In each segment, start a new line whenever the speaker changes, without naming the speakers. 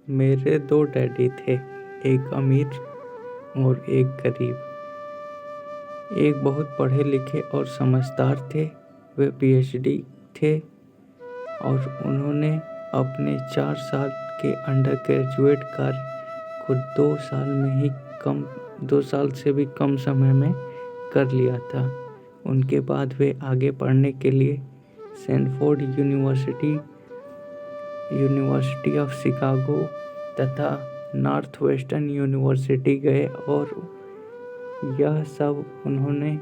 मेरे दो डैडी थे, एक अमीर और एक गरीब। एक बहुत पढ़े लिखे और समझदार थे, वे पीएचडी थे और उन्होंने अपने 4 साल के अंडर ग्रेजुएट कार्य को 2 साल से भी कम समय में कर लिया था। उनके बाद वे आगे पढ़ने के लिए सैनफोर्ड यूनिवर्सिटी ऑफ शिकागो तथा नॉर्थ वेस्टर्न यूनिवर्सिटी गए और यह सब उन्होंने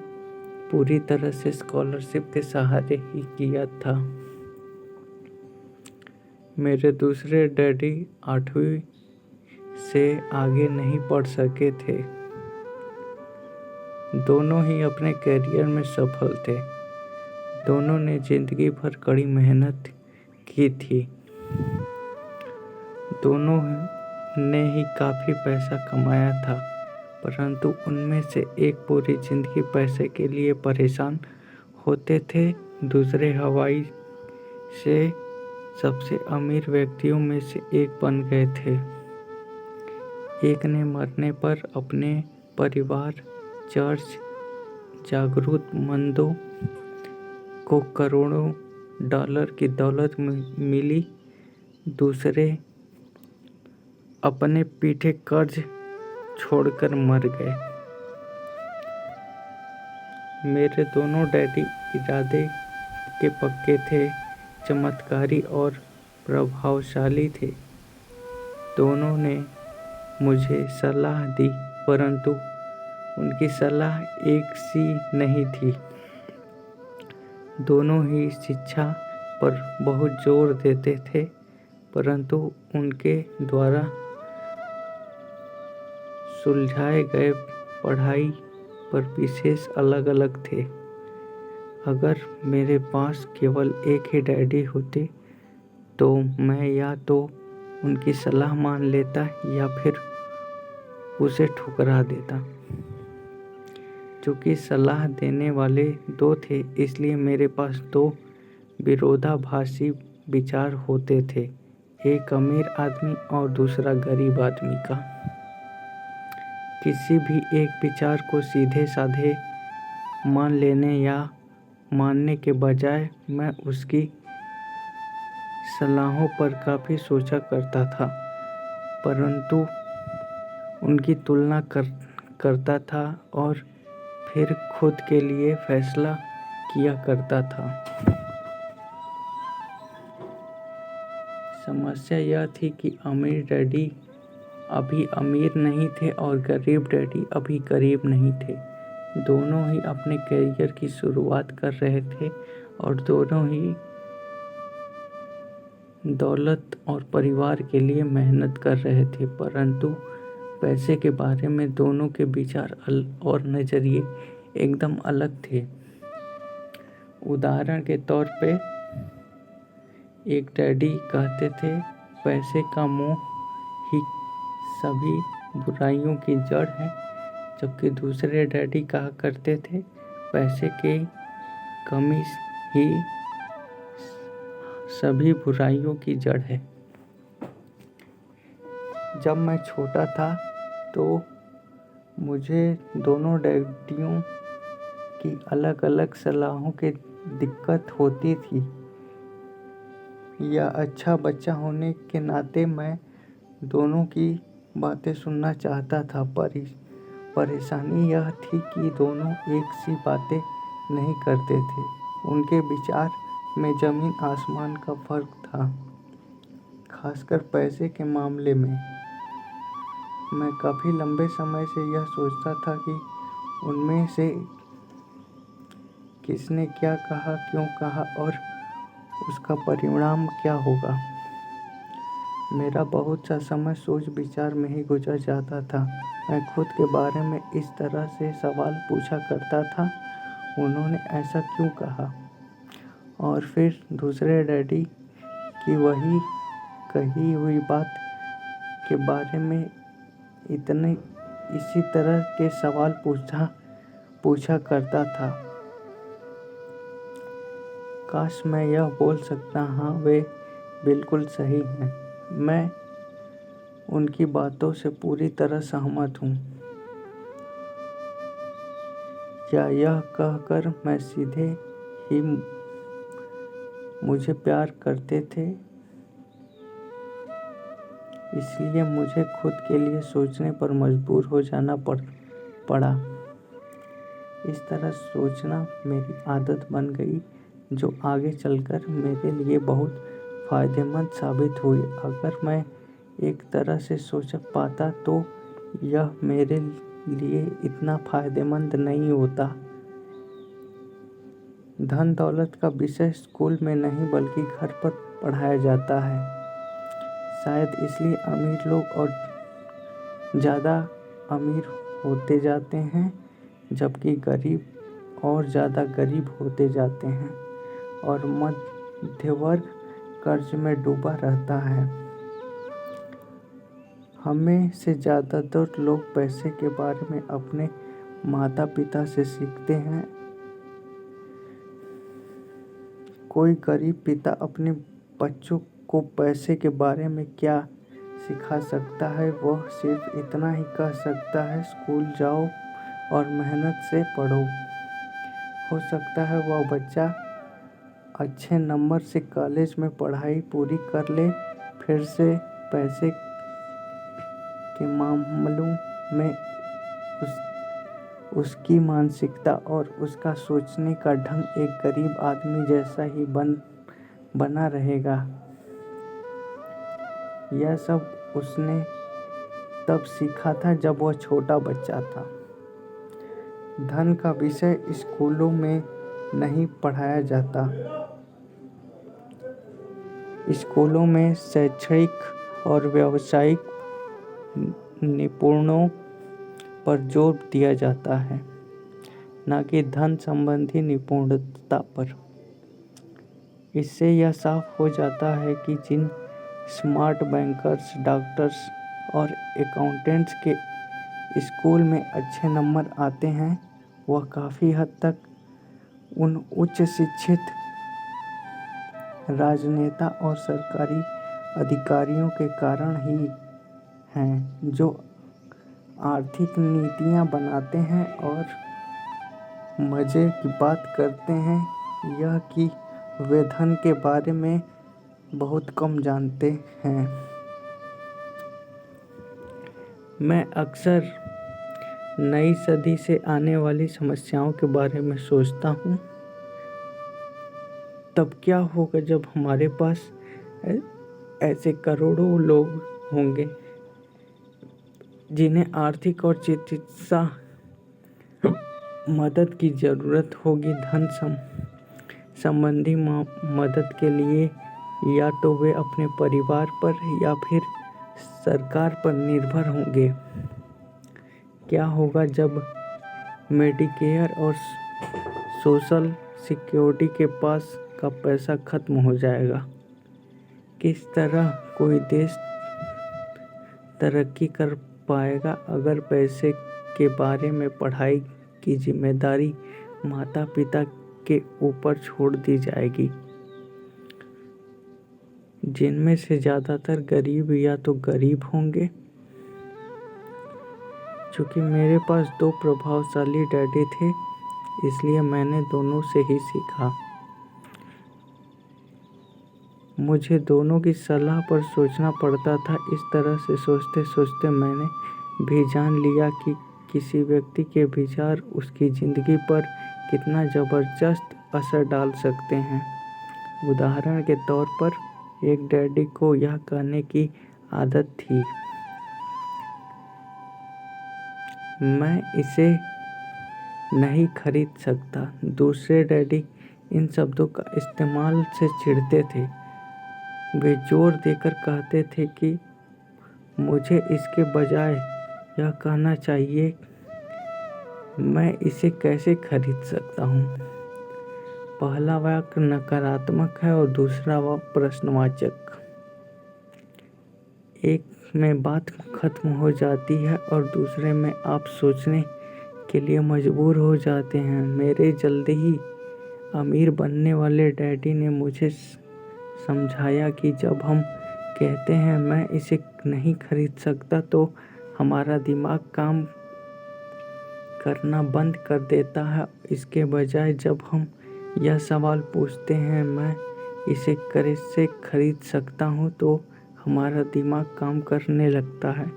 पूरी तरह से स्कॉलरशिप के सहारे ही किया था। मेरे दूसरे डैडी 8वीं से आगे नहीं पढ़ सके थे। दोनों ही अपने करियर में सफल थे। दोनों ने जिंदगी भर कड़ी मेहनत की थी। दोनों ने ही काफ़ी पैसा कमाया था, परंतु उनमें से एक पूरी जिंदगी पैसे के लिए परेशान होते थे। दूसरे हवाई से सबसे अमीर व्यक्तियों में से एक बन गए थे। एक ने मरने पर अपने परिवार, चर्च, जरूरतमंदों को करोड़ों डॉलर की दौलत मिली। दूसरे अपने पीछे कर्ज छोड़कर मर गए। मेरे दोनों डैडी इरादे के पक्के थे, चमत्कारी और प्रभावशाली थे। दोनों ने मुझे सलाह दी, परंतु उनकी सलाह एक सी नहीं थी। दोनों ही शिक्षा पर बहुत जोर देते थे, परंतु उनके द्वारा सुलझाए गए पढ़ाई पर विशेष अलग अलग थे। अगर मेरे पास केवल एक ही डैडी होते तो मैं या तो उनकी सलाह मान लेता या फिर उसे ठुकरा देता। चूँकि सलाह देने वाले दो थे, इसलिए मेरे पास दो विरोधाभासी विचार होते थे, एक अमीर आदमी और दूसरा गरीब आदमी का। किसी भी एक विचार को सीधे साधे मान लेने या मानने के बजाय मैं उसकी सलाहों पर काफ़ी सोचा करता था, परंतु उनकी तुलना करता था और फिर खुद के लिए फैसला किया करता था। समस्या यह थी कि अमीर डैडी अभी अमीर नहीं थे और गरीब डैडी अभी गरीब नहीं थे। दोनों ही अपने करियर की शुरुआत कर रहे थे और दोनों ही दौलत और परिवार के लिए मेहनत कर रहे थे, परंतु पैसे के बारे में दोनों के विचार और नज़रिए एकदम अलग थे। उदाहरण के तौर पे एक डैडी कहते थे, पैसे का मोह ही सभी बुराइयों की जड़ है, जबकि दूसरे डैडी कहा करते थे, पैसे की कमी ही सभी बुराइयों की जड़ है। जब मैं छोटा था तो मुझे दोनों डैडियों की अलग अलग सलाहों की दिक्कत होती थी। या अच्छा बच्चा होने के नाते मैं दोनों की बातें सुनना चाहता था। परेशानी यह थी कि दोनों एक सी बातें नहीं करते थे। उनके विचार में ज़मीन आसमान का फर्क था, खासकर पैसे के मामले में। मैं काफ़ी लंबे समय से यह सोचता था कि उनमें से किसने क्या कहा, क्यों कहा और उसका परिणाम क्या होगा। मेरा बहुत सा समय सोच विचार में ही गुजर जाता था। मैं खुद के बारे में इस तरह से सवाल पूछा करता था, उन्होंने ऐसा क्यों कहा। और फिर दूसरे डैडी की वही कही हुई बात के बारे में इसी तरह के सवाल पूछा करता था। काश मैं यह बोल सकता, हाँ वे बिल्कुल सही हैं। मैं उनकी बातों से पूरी तरह सहमत हूँ। क्या यह कहकर मैं सीधे ही मुझे प्यार करते थे, इसलिए मुझे खुद के लिए सोचने पर मजबूर हो जाना पड़ा। इस तरह सोचना मेरी आदत बन गई, जो आगे चलकर मेरे लिए बहुत फ़ायदेमंद साबित हुई। अगर मैं एक तरह से सोच पाता तो यह मेरे लिए इतना फ़ायदेमंद नहीं होता। धन दौलत का विषय स्कूल में नहीं बल्कि घर पर पढ़ाया जाता है। शायद इसलिए अमीर लोग और ज़्यादा अमीर होते जाते हैं, जबकि गरीब और ज़्यादा गरीब होते जाते हैं और मध्य वर्ग कर्ज में डूबा रहता है। हमें से ज़्यादातर लोग पैसे के बारे में अपने माता पिता से सीखते हैं। कोई गरीब पिता अपने बच्चों को पैसे के बारे में क्या सिखा सकता है? वह सिर्फ इतना ही कह सकता है, स्कूल जाओ और मेहनत से पढ़ो। हो सकता है वह बच्चा अच्छे नंबर से कॉलेज में पढ़ाई पूरी कर ले, फिर से पैसे के मामलों में उसकी मानसिकता और उसका सोचने का ढंग एक गरीब आदमी जैसा ही बना रहेगा। यह सब उसने तब सीखा था जब वह छोटा बच्चा था। धन का विषय स्कूलों में नहीं पढ़ाया जाता। स्कूलों में शैक्षणिक और व्यावसायिक निपुणों पर जोर दिया जाता है, न कि धन संबंधी निपुणता पर। इससे यह साफ हो जाता है कि जिन स्मार्ट बैंकर्स, डॉक्टर्स और अकाउंटेंट्स के स्कूल में अच्छे नंबर आते हैं, वह काफ़ी हद तक उन उच्च शिक्षित राजनेता और सरकारी अधिकारियों के कारण ही हैं, जो आर्थिक नीतियां बनाते हैं और मज़े की बात करते हैं यह कि वे धन के बारे में बहुत कम जानते हैं। मैं अक्सर नई सदी से आने वाली समस्याओं के बारे में सोचता हूँ। तब क्या होगा जब हमारे पास ऐसे करोड़ों लोग होंगे जिन्हें आर्थिक और चिकित्सा मदद की ज़रूरत होगी। धन संबंधी मदद के लिए या तो वे अपने परिवार पर या फिर सरकार पर निर्भर होंगे। क्या होगा जब मेडिकेयर और सोशल सिक्योरिटी के पास का पैसा खत्म हो जाएगा? किस तरह कोई देश तरक्की कर पाएगा अगर पैसे के बारे में पढ़ाई की जिम्मेदारी माता पिता के ऊपर छोड़ दी जाएगी, जिनमें से ज़्यादातर गरीब या तो गरीब होंगे। चूँकि मेरे पास 2 प्रभावशाली डैडी थे, इसलिए मैंने दोनों से ही सीखा। मुझे दोनों की सलाह पर सोचना पड़ता था। इस तरह से सोचते सोचते मैंने भी जान लिया कि किसी व्यक्ति के विचार उसकी ज़िंदगी पर कितना ज़बरदस्त असर डाल सकते हैं। उदाहरण के तौर पर, एक डैडी को यह कहने की आदत थी, मैं इसे नहीं खरीद सकता। दूसरे डैडी इन शब्दों का इस्तेमाल से चिढ़ते थे। वे जोर देकर कहते थे कि मुझे इसके बजाय यह कहना चाहिए, मैं इसे कैसे खरीद सकता हूँ। पहला वाक्य नकारात्मक है और दूसरा वाक्य प्रश्नवाचक। एक में बात खत्म हो जाती है और दूसरे में आप सोचने के लिए मजबूर हो जाते हैं। मेरे जल्दी ही अमीर बनने वाले डैडी ने मुझे समझाया कि जब हम कहते हैं मैं इसे नहीं खरीद सकता तो हमारा दिमाग काम करना बंद कर देता है। इसके बजाय जब हम यह सवाल पूछते हैं मैं इसे कैसे खरीद सकता हूँ तो हमारा दिमाग काम करने लगता है।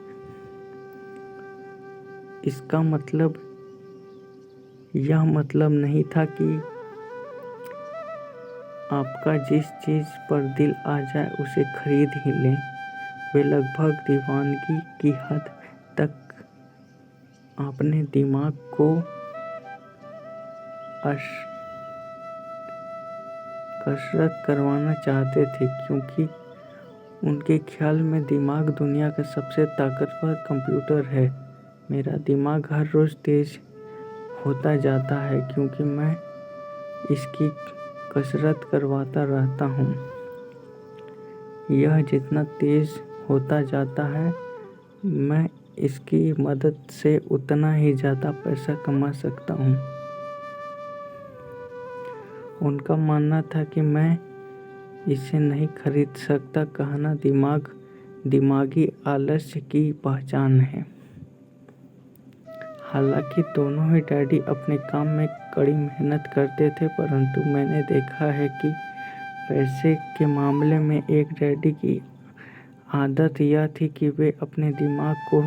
इसका मतलब यह मतलब नहीं था कि आपका जिस चीज़ पर दिल आ जाए उसे खरीद ही लें। वे लगभग दीवानगी की हद तक अपने दिमाग को कसरत करवाना चाहते थे, क्योंकि उनके ख्याल में दिमाग दुनिया का सबसे ताकतवर कंप्यूटर है। मेरा दिमाग हर रोज़ तेज होता जाता है क्योंकि मैं इसकी कसरत करवाता रहता हूँ। यह जितना तेज होता जाता है मैं इसकी मदद से उतना ही ज़्यादा पैसा कमा सकता हूँ। उनका मानना था कि मैं इसे नहीं खरीद सकता कहना दिमागी आलस्य की पहचान है। हालांकि दोनों ही डैडी अपने काम में कड़ी मेहनत करते थे, परंतु मैंने देखा है कि पैसे के मामले में एक डैडी की आदत यह थी कि वे अपने दिमाग को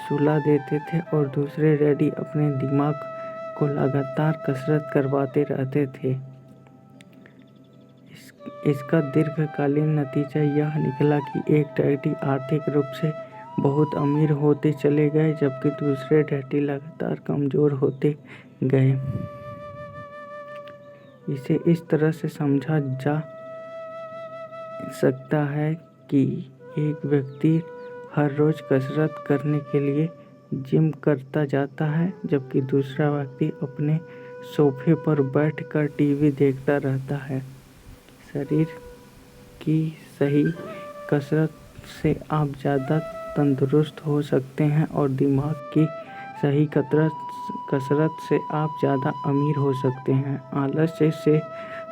सुला देते थे और दूसरे डैडी अपने दिमाग को लगातार कसरत करवाते रहते थे। इसका दीर्घकालीन नतीजा यह निकला कि एक डैडी आर्थिक रूप से बहुत अमीर होते चले गए जबकि दूसरे डैडी लगातार कमज़ोर होते गए। इसे इस तरह से समझा जा सकता है कि एक व्यक्ति हर रोज़ कसरत करने के लिए जिम करता जाता है जबकि दूसरा व्यक्ति अपने सोफे पर बैठकर टीवी देखता रहता है। शरीर की सही कसरत से आप ज़्यादा तंदुरुस्त हो सकते हैं और दिमाग की सही कसरत से आप ज़्यादा अमीर हो सकते हैं। आलस्य से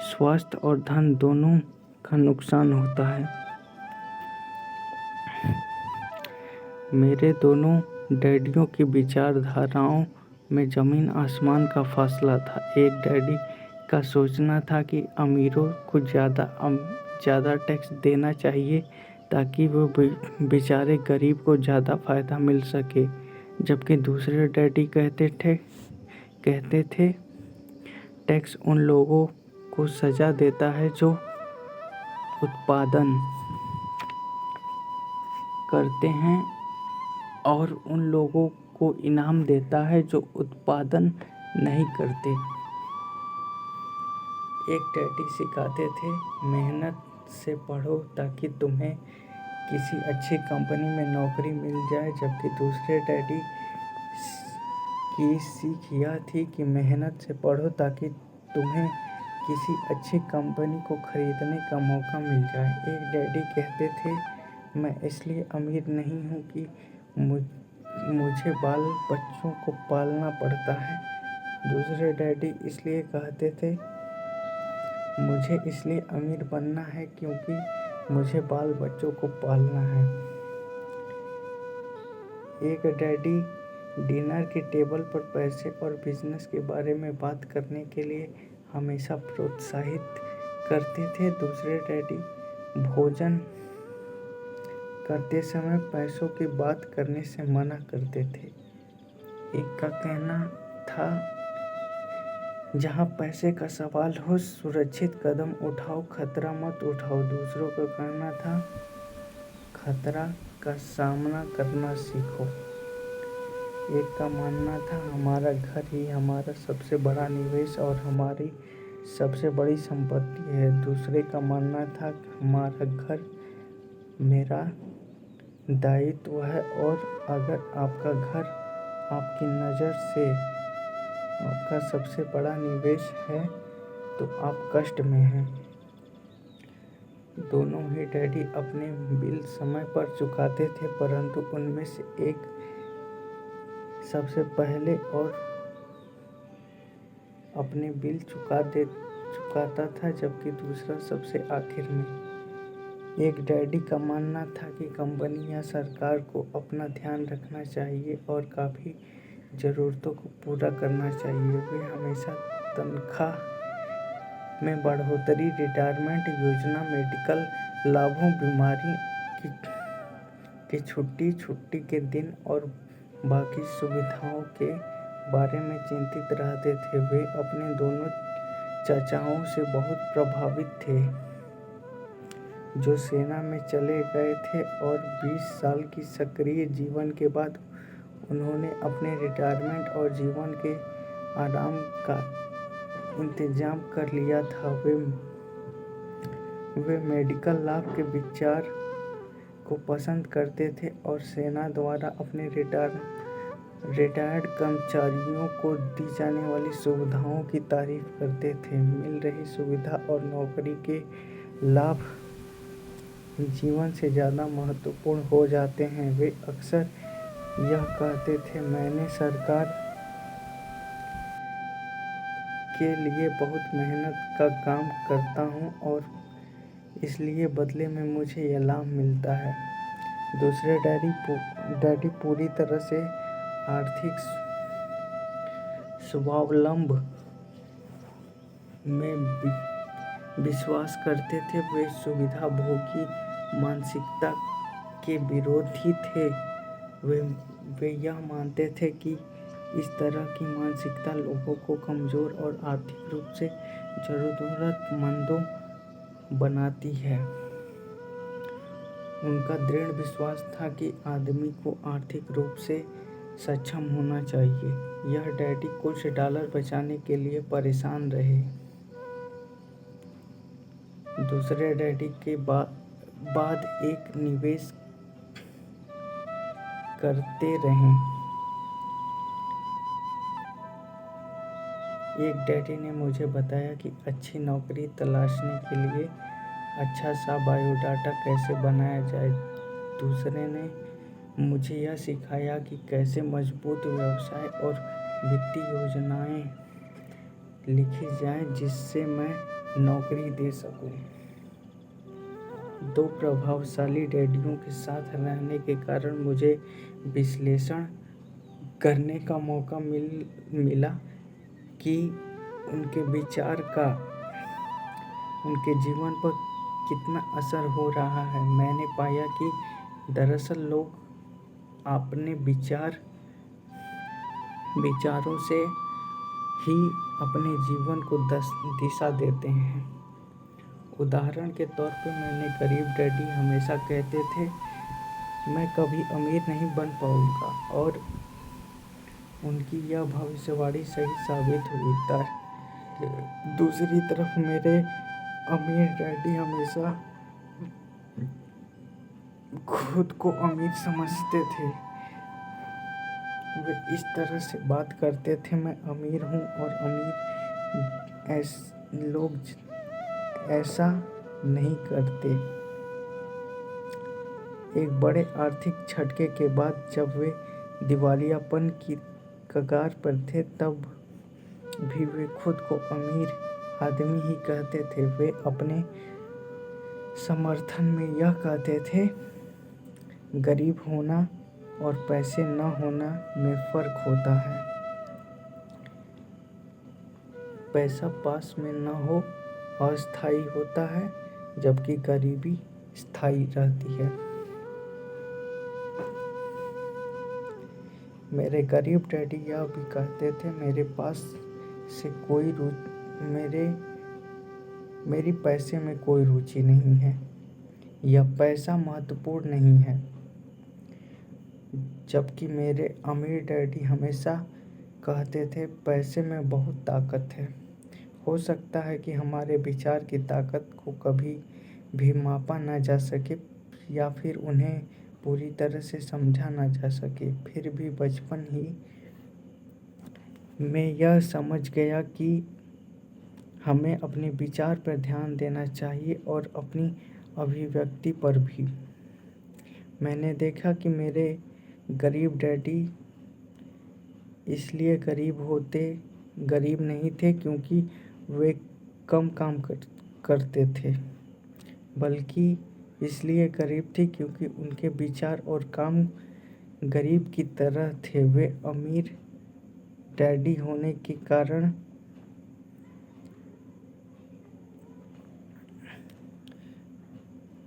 स्वास्थ्य और धन दोनों का नुकसान होता है। मेरे दोनों डैडियों की विचारधाराओं में ज़मीन आसमान का फासला था। एक डैडी का सोचना था कि अमीरों को ज़्यादा टैक्स देना चाहिए ताकि वो बेचारे गरीब को ज़्यादा फ़ायदा मिल सके, जबकि दूसरे डैडी कहते थे टैक्स उन लोगों को सज़ा देता है जो उत्पादन करते हैं और उन लोगों को इनाम देता है जो उत्पादन नहीं करते। एक डैडी सिखाते थे मेहनत से पढ़ो ताकि तुम्हें किसी अच्छी कंपनी में नौकरी मिल जाए, जबकि दूसरे डैडी की सीख यह थी कि मेहनत से पढ़ो ताकि तुम्हें किसी अच्छी कंपनी को खरीदने का मौका मिल जाए। एक डैडी कहते थे मैं इसलिए अमीर नहीं हूँ कि मुझे बाल बच्चों को पालना पड़ता है। दूसरे डैडी इसलिए कहते थे मुझे इसलिए अमीर बनना है क्योंकि मुझे बाल बच्चों को पालना है। एक डैडी डिनर के टेबल पर पैसे और बिजनेस के बारे में बात करने के लिए हमेशा प्रोत्साहित करते थे। दूसरे डैडी भोजन करते समय पैसों की बात करने से मना करते थे। एक का कहना था जहाँ पैसे का सवाल हो सुरक्षित कदम उठाओ, खतरा मत उठाओ। दूसरों का कहना था खतरा का सामना करना सीखो। एक का मानना था हमारा घर ही हमारा सबसे बड़ा निवेश और हमारी सबसे बड़ी संपत्ति है। दूसरे का मानना था हमारा घर मेरा दायित्व है और अगर आपका घर आपकी नज़र से आपका सबसे बड़ा निवेश है तो आप कष्ट में हैं। दोनों ही डैडी अपने बिल समय पर चुकाते थे, परंतु उनमें से एक सबसे पहले और अपने बिल चुकाता था जबकि दूसरा सबसे आखिर में। एक डैडी का मानना था कि कंपनी या सरकार को अपना ध्यान रखना चाहिए और काफ़ी ज़रूरतों को पूरा करना चाहिए। वे हमेशा तनख्वाह में बढ़ोतरी, रिटायरमेंट योजना, मेडिकल लाभों, बीमारी की छुट्टी के दिन और बाकी सुविधाओं के बारे में चिंतित रहते थे। वे अपने दोनों चाचाओं से बहुत प्रभावित थे जो सेना में चले गए थे और 20 साल की सक्रिय जीवन के बाद उन्होंने अपने रिटायरमेंट और जीवन के आराम का इंतजाम कर लिया था। वे मेडिकल लाभ के विचार को पसंद करते थे और सेना द्वारा अपने रिटायर्ड कर्मचारियों को दी जाने वाली सुविधाओं की तारीफ करते थे। मिल रही सुविधा और नौकरी के लाभ जीवन से ज़्यादा महत्वपूर्ण हो जाते हैं। वे अक्सर यह कहते थे, मैंने सरकार के लिए बहुत मेहनत का काम करता हूँ और इसलिए बदले में मुझे यह लाभ मिलता है। दूसरे डैडी पूरी तरह से आर्थिक स्वावलंब में विश्वास करते थे। वे सुविधा भोगी मानसिकता के विरोधी थे। वे यह मानते थे कि इस तरह की मानसिकता लोगों को कमज़ोर और आर्थिक रूप से ज़रूरतमंदों बनाती है। उनका दृढ़ विश्वास था कि आदमी को आर्थिक रूप से सक्षम होना चाहिए। यह डैडी कुछ डॉलर बचाने के लिए परेशान रहे। दूसरे डैडी के बाद एक निवेश करते रहे। एक डैडी ने मुझे बताया कि अच्छी नौकरी तलाशने के लिए अच्छा सा बायोडाटा कैसे बनाया जाए। दूसरे ने मुझे यह सिखाया कि कैसे मजबूत व्यवसाय और वित्तीय योजनाएं लिखी जाएं जिससे मैं नौकरी दे सकूं। दो प्रभावशाली डैडियों के साथ रहने के कारण मुझे विश्लेषण करने का मौका मिला कि उनके विचार का उनके जीवन पर कितना असर हो रहा है। मैंने पाया कि दरअसल लोग अपने विचारों से ही अपने जीवन को दिशा देते हैं। उदाहरण के तौर पर मेरे गरीब डैडी हमेशा कहते थे, मैं कभी अमीर नहीं बन पाऊंगा, और उनकी यह भविष्यवाणी सही साबित हुई। दूसरी तरफ मेरे अमीर डैडी हमेशा खुद को अमीर समझते थे। वे इस तरह से बात करते थे, मैं अमीर हूँ और अमीर लोग ऐसा नहीं करते। एक बड़े आर्थिक झटके के बाद जब वे दिवालियापन की कगार पर थे, तब भी वे खुद को अमीर आदमी ही कहते थे। वे अपने समर्थन में यह कहते थे, गरीब होना और पैसे न होना में फ़र्क होता है। पैसा पास में न हो अस्थायी होता है, जबकि गरीबी स्थायी रहती है। मेरे गरीब डैडी यह भी कहते थे, मेरी पैसे में कोई रुचि नहीं है। यह पैसा महत्वपूर्ण नहीं है। जबकि मेरे अमीर डैडी हमेशा कहते थे, पैसे में बहुत ताकत है। हो सकता है कि हमारे विचार की ताकत को कभी भी मापा न जा सके या फिर उन्हें पूरी तरह से समझा न जा सके, फिर भी बचपन ही में यह समझ गया कि हमें अपने विचार पर ध्यान देना चाहिए और अपनी अभिव्यक्ति पर भी। मैंने देखा कि मेरे गरीब डैडी इसलिए गरीब नहीं थे क्योंकि वे कम काम करते थे, बल्कि इसलिए गरीब थी क्योंकि उनके विचार और काम गरीब की तरह थे। वे अमीर डैडी होने के कारण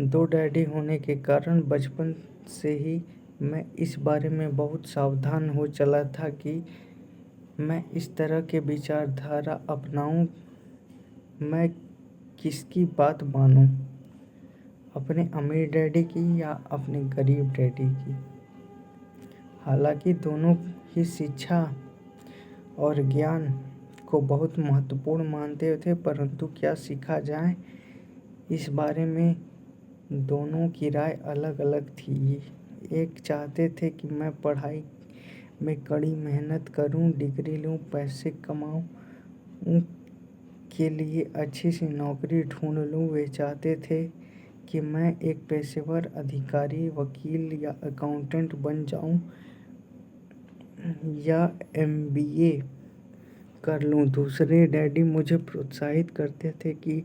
दो डैडी होने के कारण बचपन से ही मैं इस बारे में बहुत सावधान हो चला था कि मैं इस तरह के विचारधारा अपनाऊं। मैं किसकी बात मानूं, अपने अमीर डैडी की या अपने गरीब डैडी की। हालांकि दोनों ही शिक्षा और ज्ञान को बहुत महत्वपूर्ण मानते थे, परंतु क्या सीखा जाए इस बारे में दोनों की राय अलग अलग थी। एक चाहते थे कि मैं पढ़ाई में कड़ी मेहनत करूं, डिग्री लूं, पैसे कमाऊं, के लिए अच्छी सी नौकरी ढूंढ लूं। वे चाहते थे कि मैं एक पेशेवर अधिकारी, वकील या अकाउंटेंट बन जाऊं या एमबीए कर लूं। दूसरे डैडी मुझे प्रोत्साहित करते थे कि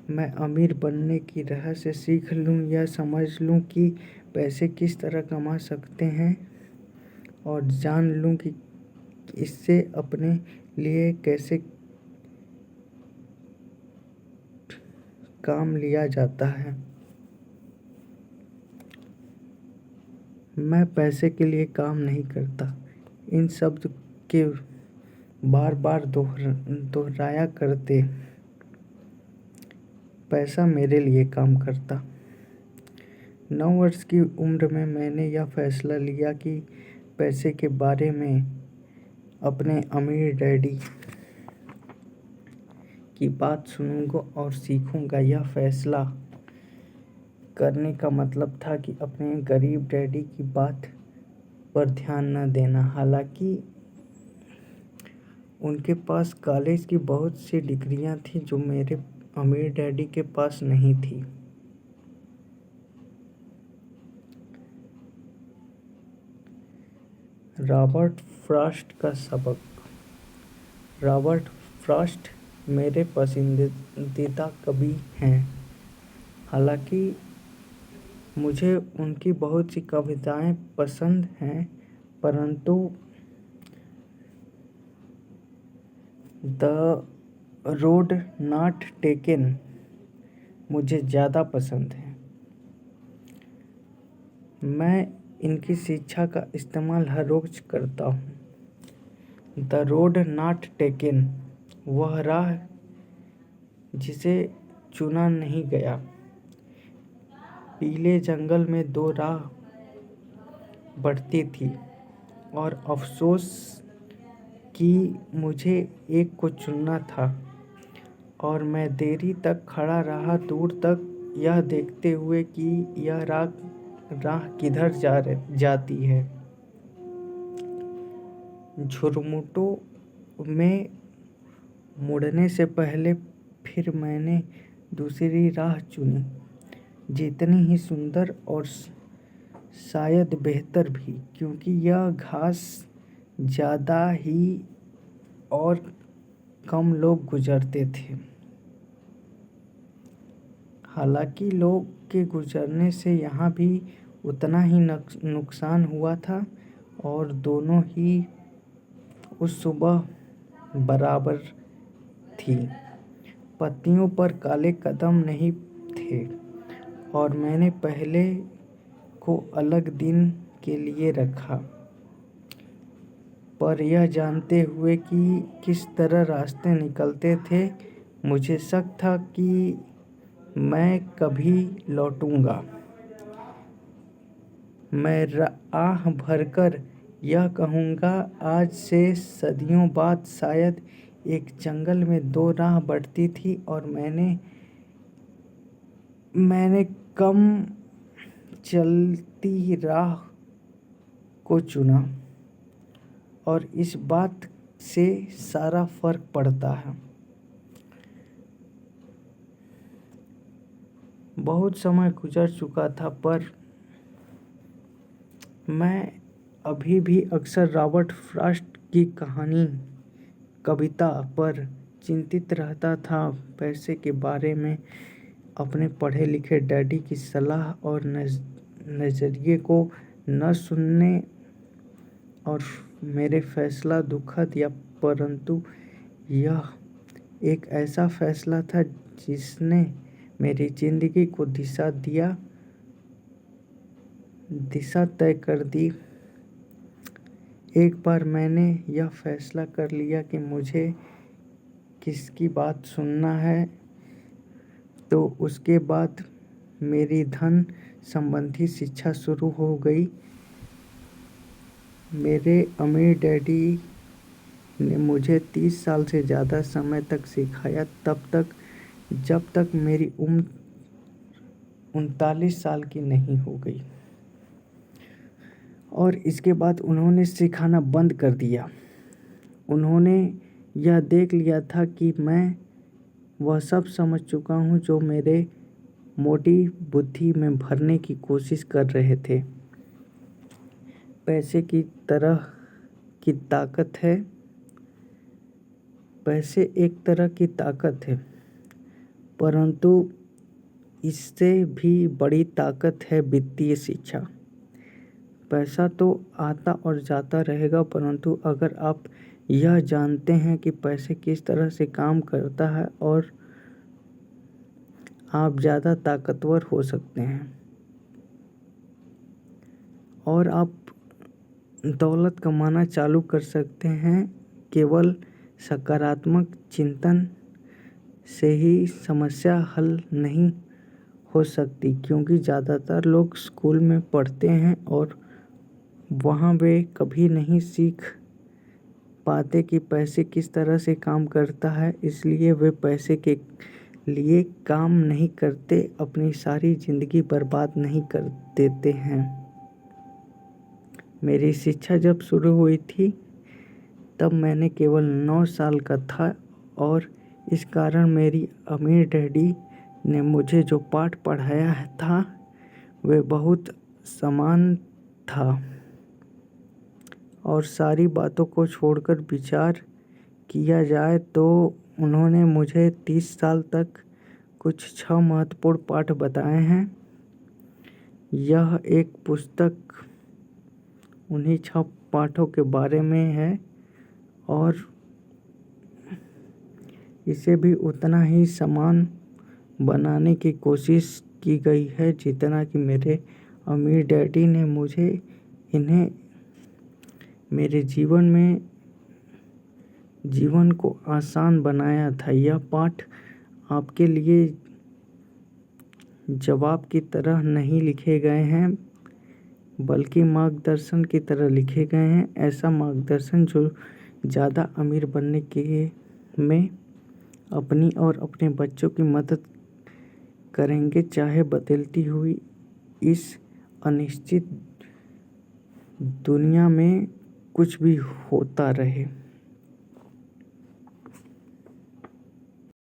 मैं अमीर बनने की रहस्य सीख लूं या समझ लूं कि पैसे किस तरह कमा सकते हैं और जान लूं कि इससे अपने लिए कैसे काम लिया जाता है। मैं पैसे के लिए काम नहीं करता, इन शब्द के बार बार दोहराया करते। पैसा मेरे लिए काम करता। 9 वर्ष की उम्र में मैंने यह फैसला लिया कि पैसे के बारे में अपने अमीर डैडी की बात सुनूंगा और सीखूंगा। यह फैसला करने का मतलब था कि अपने गरीब डैडी की बात पर ध्यान न देना। हालांकि उनके पास कॉलेज की बहुत सी डिग्रियां थी जो मेरे अमीर डैडी के पास नहीं थी। रॉबर्ट फ्रॉस्ट का सबक। रॉबर्ट फ्रॉस्ट मेरे पसंदीदा कवि हैं। हालांकि मुझे उनकी बहुत सी कविताएं पसंद हैं, परंतु द रोड नॉट टेकन मुझे ज़्यादा पसंद है। मैं इनकी शिक्षा का इस्तेमाल हर रोज करता हूँ। द रोड नॉट टेकन, वह राह जिसे चुना नहीं गया। पीले जंगल में 2 राह बढ़ती थी और अफसोस कि मुझे एक को चुनना था और मैं देरी तक खड़ा रहा, दूर तक यह देखते हुए कि यह राह किधर जाती है। झुरमुटों में मुड़ने से पहले फिर मैंने दूसरी राह चुनी, जितनी ही सुंदर और शायद बेहतर भी, क्योंकि यह घास ज़्यादा ही और कम लोग गुजरते थे। हालांकि लोग के गुजरने से यहाँ भी उतना ही नुकसान हुआ था और दोनों ही उस सुबह बराबर थी। पत्तियों पर काले कदम नहीं थे और मैंने पहले को अलग दिन के लिए रखा, पर यह जानते हुए कि किस तरह रास्ते निकलते थे, मुझे शक था कि मैं कभी लौटूंगा। मैं आह भरकर यह कहूँगा, आज से सदियों बाद शायद एक जंगल में 2 राह बढ़ती थी और मैंने कम चलती राह को चुना और इस बात से सारा फर्क पड़ता है। बहुत समय गुजर चुका था, पर मैं अभी भी अक्सर रॉबर्ट फ्रॉस्ट की कविता पर चिंतित रहता था। पैसे के बारे में अपने पढ़े लिखे डैडी की सलाह और नज़रिए को न सुनने और मेरे फैसला दुखद या परंतु यह एक ऐसा फैसला था जिसने मेरी ज़िंदगी को दिशा तय कर दी। एक बार मैंने यह फैसला कर लिया कि मुझे किसकी बात सुनना है, तो उसके बाद मेरी धन संबंधी शिक्षा शुरू हो गई। मेरे अमीर डैडी ने मुझे 30 साल से ज़्यादा समय तक सिखाया, जब तक मेरी उम्र 39 साल की नहीं हो गई, और इसके बाद उन्होंने सिखाना बंद कर दिया। उन्होंने यह देख लिया था कि मैं वह सब समझ चुका हूँ जो मेरे मोटी बुद्धि में भरने की कोशिश कर रहे थे। पैसे की तरह की ताकत है। पैसे एक तरह की ताकत है, परंतु इससे भी बड़ी ताकत है वित्तीय शिक्षा। पैसा तो आता और जाता रहेगा, परंतु अगर आप यह जानते हैं कि पैसे किस तरह से काम करता है, और आप ज़्यादा ताकतवर हो सकते हैं और आप दौलत कमाना चालू कर सकते हैं। केवल सकारात्मक चिंतन से ही समस्या हल नहीं हो सकती, क्योंकि ज़्यादातर लोग स्कूल में पढ़ते हैं और वहाँ वे कभी नहीं सीख पाते कि पैसे किस तरह से काम करता है, इसलिए वे पैसे के लिए काम नहीं करते, अपनी सारी ज़िंदगी बर्बाद नहीं कर देते हैं। मेरी शिक्षा जब शुरू हुई थी तब मैंने केवल 9 साल का था, और इस कारण मेरी अमीर डैडी ने मुझे जो पाठ पढ़ाया था वह बहुत समान था, और सारी बातों को छोड़कर विचार किया जाए तो उन्होंने मुझे 30 साल तक कुछ 6 महत्वपूर्ण पाठ बताए हैं। यह एक पुस्तक उन्हीं 6 पाठों के बारे में है, और इसे भी उतना ही समान बनाने की कोशिश की गई है जितना कि मेरे अमीर डैडी ने मुझे इन्हें मेरे जीवन को आसान बनाया था। यह पाठ आपके लिए जवाब की तरह नहीं लिखे गए हैं, बल्कि मार्गदर्शन की तरह लिखे गए हैं। ऐसा मार्गदर्शन जो ज़्यादा अमीर बनने के में अपनी और अपने बच्चों की मदद करेंगे, चाहे बदलती हुई इस अनिश्चित दुनिया में कुछ भी होता रहे।